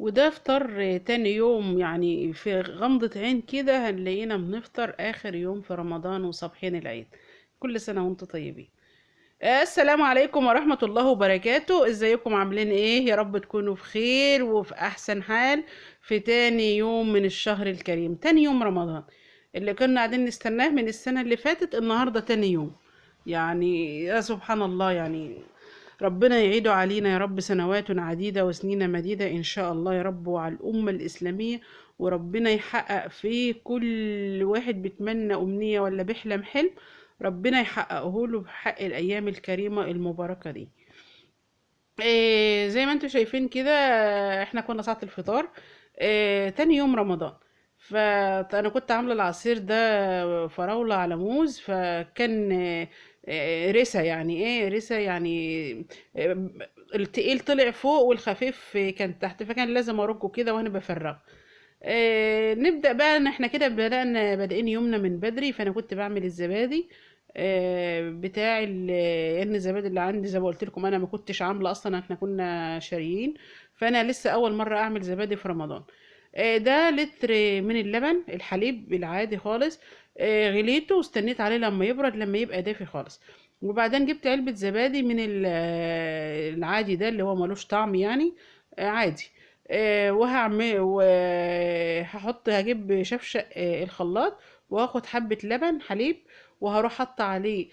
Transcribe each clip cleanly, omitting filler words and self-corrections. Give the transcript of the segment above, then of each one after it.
وده فطار تاني يوم، يعني في غمضة عين كده هنلاقينا بنفطر آخر يوم في رمضان وصبحين العيد. كل سنة وانتم طيبين. السلام عليكم ورحمة الله وبركاته. ازيكم عاملين ايه؟ يا رب تكونوا في خير وفي احسن حال في تاني يوم من الشهر الكريم، تاني يوم رمضان اللي كنا قاعدين نستناه من السنة اللي فاتت. النهاردة تاني يوم، يعني يا سبحان الله. يعني ربنا يعيده علينا يا رب سنوات عديدة وسنين مديدة إن شاء الله يا رب، وعلى الأمة الإسلامية. وربنا يحقق في كل واحد بيتمنى أمنية ولا بيحلم حلم، ربنا يحققه له بحق الأيام الكريمة المباركة دي. إيه زي ما انتم شايفين كده، احنا كنا ساعة الفطار تاني يوم رمضان. فانا كنت عامله العصير ده فراولة على موز، فكان رسا. يعني ايه رسا؟ يعني آه، التقيل طلع فوق والخفيف كان تحت، فكان لازم ارجه كده وانا بفرغ. نبدأ بقى ان احنا كده بادئين يومنا من بدري. فانا كنت بعمل الزبادي بتاع يعني الزبادي اللي عندي زي ما قلت لكم انا ما كنتش عامله اصلا، احنا كنا شاريين. فانا لسه اول مره اعمل زبادي في رمضان. ده لتر من اللبن الحليب العادي خالص. غليته واستنيت عليه لما يبرد، لما يبقى دافي خالص. وبعدين جبت علبة زبادي من العادي ده اللي هو ملوش طعم يعني، عادي. وهعمل وهحط هجيب شفشق الخلاط، واخد حبة لبن حليب، وهروح حط عليه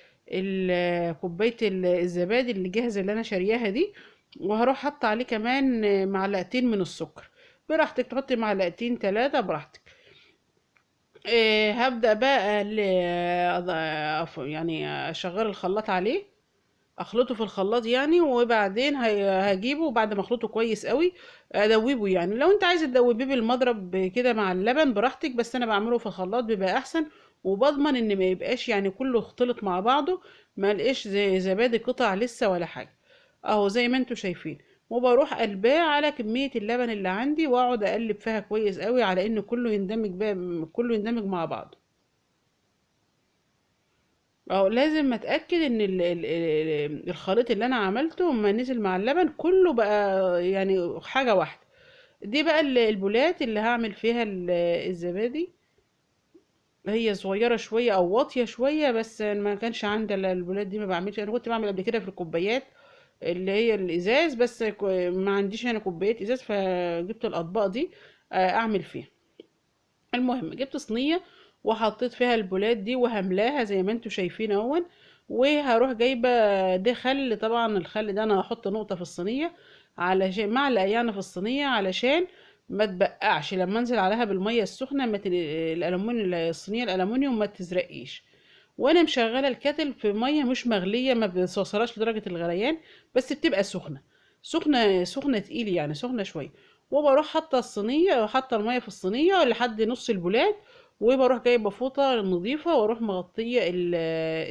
كوباية الزبادي اللي جاهزة اللي انا شارياها دي. وهروح حط عليه كمان معلقتين من السكر. براحتك تحطي معلقتين ثلاثة براحتك. هبدأ بقى يعني اشغل الخلاط عليه، اخلطه في الخلاط يعني. وبعدين هجيبه بعد ما اخلطه كويس قوي، ادوبه. يعني لو انت عايزه تدوبيه بالمضرب كده مع اللبن براحتك، بس انا بعمله في الخلاط بيبقى احسن. وبضمن ان ما يبقاش يعني كله اختلط مع بعضه، ما لقاش زي زبادي قطع لسه ولا حاجه. اهو زي ما انتوا شايفين. وبروح قلباه على كميه اللبن اللي عندي، واقعد اقلب فيها كويس قوي على ان كله يندمج بقى، كله يندمج مع بعضه. اه لازم اتاكد ان الخليط اللي انا عملته ما نزل مع اللبن كله بقى يعني حاجه واحده. دي بقى البولات اللي هعمل فيها الزبادي. هي صغيره شويه او واطيه شويه، بس ما كانش عندي البولات دي، ما بعملش. انا كنت بعمل قبل كده في الكوبايات اللي هي الازاز، بس ما عنديش انا كوبايات ازاز، فجبت الاطباق دي اعمل فيها. المهم جبت صينية وحطيت فيها البولات دي وهملاها زي ما انتوا شايفين اهون. وهروح جايبة ده خل. طبعا الخل ده انا هحط نقطة في الصينية، علشان معلقة يعني في الصينية، علشان ما تبقعش لما انزل عليها بالمية السخنة. ما الالومنيوم الصينية الالومنيوم ما تزرقيش. وانا مشغلة الكاتل في مية مش مغلية، ما بتوصلهاش لدرجة الغليان، بس بتبقى سخنة. سخنة سخنة تقيل يعني، سخنة شوية. وبروح حاطه الصينيه وحاطه الميه في الصينيه لحد نص البولات. وبروح جايبه فوطه نظيفه واروح مغطيه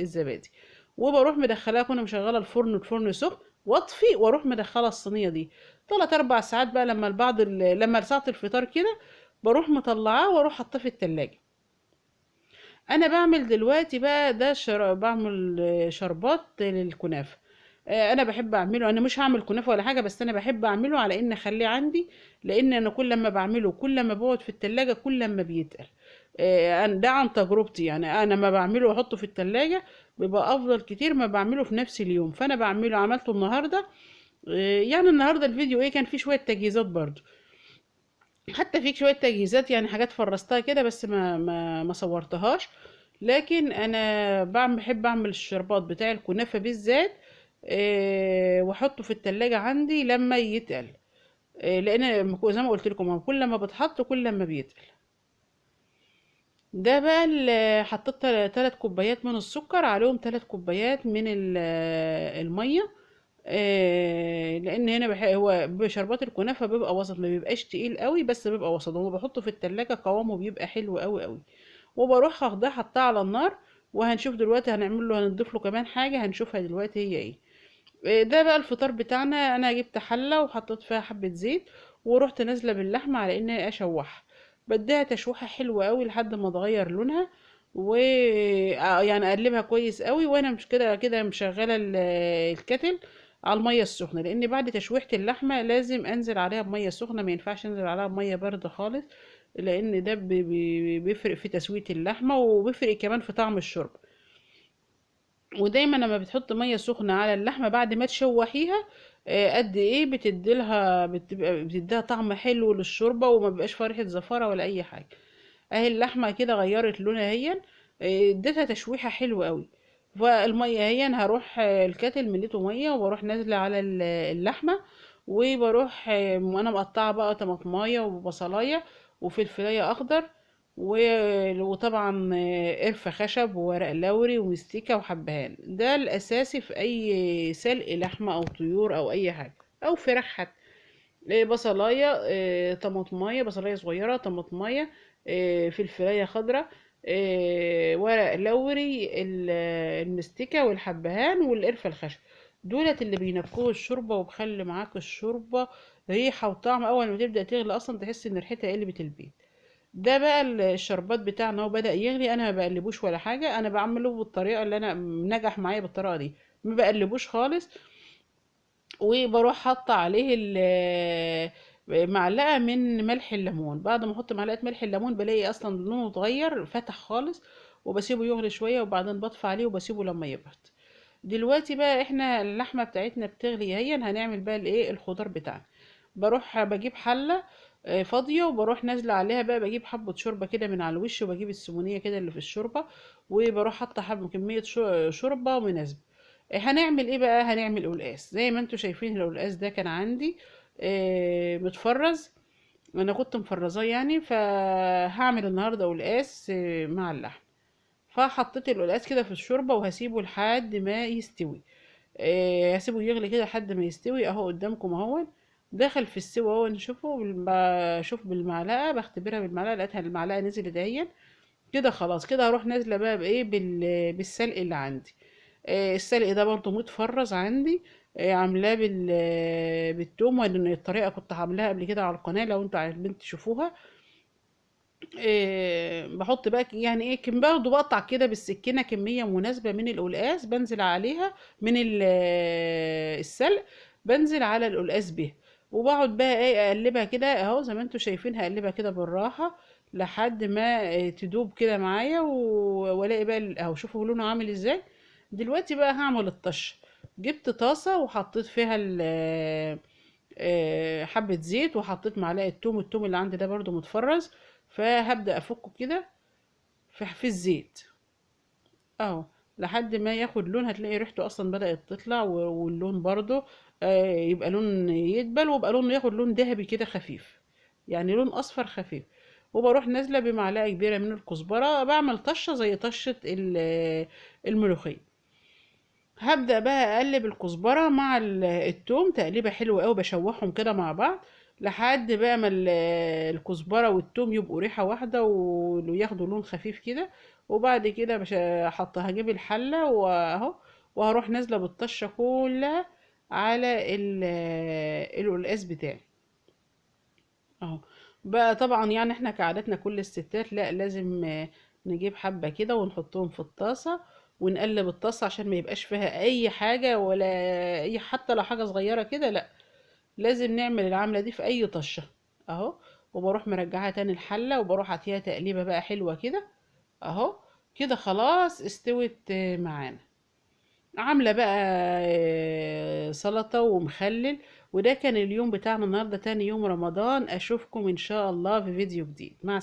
الزبادي. وبروح مدخلاها، كنا مشغله الفرن سخن، واطفي واروح مدخله الصينيه دي 3 4 ساعات بقى. لما لما ساعه الفطار كده بروح مطلعاه واروح حاطاه في التلاجة. انا بعمل دلوقتي بقى ده بعمل شربات للكنافه. انا بحب اعمله. انا مش هعمل كنافه ولا حاجه، بس انا بحب اعمله على ان اخليه عندي، لان انا كل ما بعمله كل ما بقعد في التلاجة كل ما بيتقل. ده عن تجربتي يعني. انا ما بعمله واحطه في التلاجة بيبقى افضل كتير ما بعمله في نفس اليوم. فانا بعمله، عملته النهارده. يعني النهارده الفيديو ايه كان فيه شويه تجهيزات برضو، حتى فيك شوية تجهيزات يعني، حاجات فرستها كده بس ما صورتهاش. لكن انا بحب اعمل الشربات بتاع الكنافة بالذات، واحطه في التلاجة عندي لما يتقل. لان زي ما قلت لكم كل ما بتحط كل ما بيتقل. ده بقى حطيت 3 كوبايات من السكر عليهم 3 كوبايات من المية. لان هنا هو بشربات الكنافه بيبقى وسط، ما بيبقاش تقيل قوي بس بيبقى وسط. هو بحطه في التلاجة قوامه بيبقى حلو قوي قوي. وبروح اخدها حطها على النار. وهنشوف دلوقتي هنعمل له، هنضيف له كمان حاجه هنشوفها دلوقتي هي ايه. ده بقى الفطار بتاعنا. انا جبت حله وحطيت فيها حبه زيت، ورحت نازله باللحمه على اني اشوحها. بديها تشويحه حلوه قوي لحد ما تغير لونها. و يعني اقلبها كويس قوي. وانا مش كده كده مشغله الكتل على الميه السخنه، لان بعد تشويحه اللحمه لازم انزل عليها بميه سخنه، ما ينفعش انزل عليها بميه بارده خالص، لان ده بيفرق في تسويه اللحمه وبيفرق كمان في طعم الشرب. ودايما لما بتحط ميه سخنه على اللحمه بعد ما تشوحيها، قد ايه بتديها طعم حلو للشوربه، وما بيبقاش فيها ريحه زفاره ولا اي حاجه. اهي اللحمه كده غيرت لونها اهي، اديتها تشويحه حلوه قوي. فالميه اهي هروح الكاتل مليته ميه، وبروح نازله على اللحمه، وبروح وانا مقطعه بقى طماطمايه وبصلايه وفلفلايه اخضر، وطبعا قرفة خشب وورق لوري ومستيكة وحبهان. ده الأساسي في أي سلق لحمة أو طيور أو أي حاجة أو فراخ حتى. بصلاية، طماطماية، بصلاية صغيرة، طماطماية، فلفلاية خضرة، ورق لوري، المستكة والحبهان والقرفة الخشب. دولت اللي بينكهوا الشوربة وبخلي معاك الشوربة ريحة وطعم. أول ما تبدأ تغلي أصلا تحس إن ريحتها قلبت البيت. ده بقى الشربات بتاعنا هو بدأ يغلي، انا ما بقلبوش ولا حاجه، انا بعمله بالطريقه اللي انا نجح معايا بالطريقه دي، ما بقلبوش خالص. وبروح حاطه عليه معلقه من ملح الليمون. بعد ما احط معلقه ملح الليمون بلاقي اصلا لونه اتغير فتح خالص، وبسيبه يغلي شويه وبعدين بطفي عليه وبسيبه لما يبرد. دلوقتي بقى احنا اللحمه بتاعتنا بتغلي اهي، هنعمل بقى الايه الخضار بتاعنا. بروح بجيب حله فاضيه، وبروح نازله عليها بقى، بجيب حبه شوربه كده من على الوش، وبجيب السمونيه كده اللي في الشوربه، وبروح حاطه حبه كميه شوربه مناسبه. هنعمل ايه بقى؟ هنعمل قلقاس. زي ما انتوا شايفين القلقاس ده كان عندي متفرز، انا كنت مفرزاه يعني، فهعمل النهارده قلقاس مع اللحم. فحطيت القلقاس كده في الشوربه وهسيبه لحد ما يستوي. هسيبه يغلي كده لحد ما يستوي. اهو قدامكم اهو دخل في السوا اهو، نشوفه بشوف بالمعلقه، بختبرها بالمعلقه، لقيتها المعلقه نزلت اهي كده. خلاص كده هروح نازله بقى بايه بالسلق اللي عندي. السلق ده برضو متفرز عندي، عاملاه بالثوم، وان الطريقه كنت عاملاها قبل كده على القناه لو انتوا عايزين تشوفوها. بحط بقى يعني ايه، كم باخده بقطع كده بالسكينه كميه مناسبه من القلقاس، بنزل عليها من السلق، بنزل على القلقاس به، وبقعد بقى ايه اقلبها كده اهو زي ما انتوا شايفين، هقلبها كده بالراحه لحد ما تدوب كده معايا، والاقي بقى اهو شوفوا لونه عامل ازاي. دلوقتي بقى هعمل الطشه. جبت طاسه وحطيت فيها حبة زيت، وحطيت معلقة توم، التوم اللي عندي ده برضو متفرز، فهبدأ أفكه كده في الزيت اهو لحد ما ياخد لون. هتلاقي ريحته أصلا بدأت تطلع، واللون برضو يبقى لون يدبل، ويبقى لونه ياخد لون ذهبي كده خفيف، يعني لون أصفر خفيف. وبروح نازلة بمعلقة كبيرة من الكزبرة، بعمل طشة زي طشة الملوخية. هبدأ بقى اقلب الكزبرة مع التوم تقليبة حلوة قوي، بشوحهم كده مع بعض لحد بقى ما الكزبرة والتوم يبقوا ريحة واحدة وياخدوا لون خفيف كده. وبعد كده مش هجيب الحلة واهو، وهروح نازلة بالطشة كلها على القلقاس بتاعي اهو. بقى طبعا يعني احنا كعادتنا كل الستات لا لازم نجيب حبة كده ونحطهم في الطاسة، ونقلب الطاسة عشان ما يبقاش فيها اي حاجة ولا اي، حتى لو حاجة صغيرة كده لا، لازم نعمل العملة دي في اي طشة اهو. وبروح مرجعها تاني الحلة، وبروح اديها تقليبة بقى حلوة كده اهو. كده خلاص استوت معانا. عاملة بقى سلطة ومخلل. وده كان اليوم بتاعنا النهاردة، تاني يوم رمضان. أشوفكم إن شاء الله في فيديو جديد. مع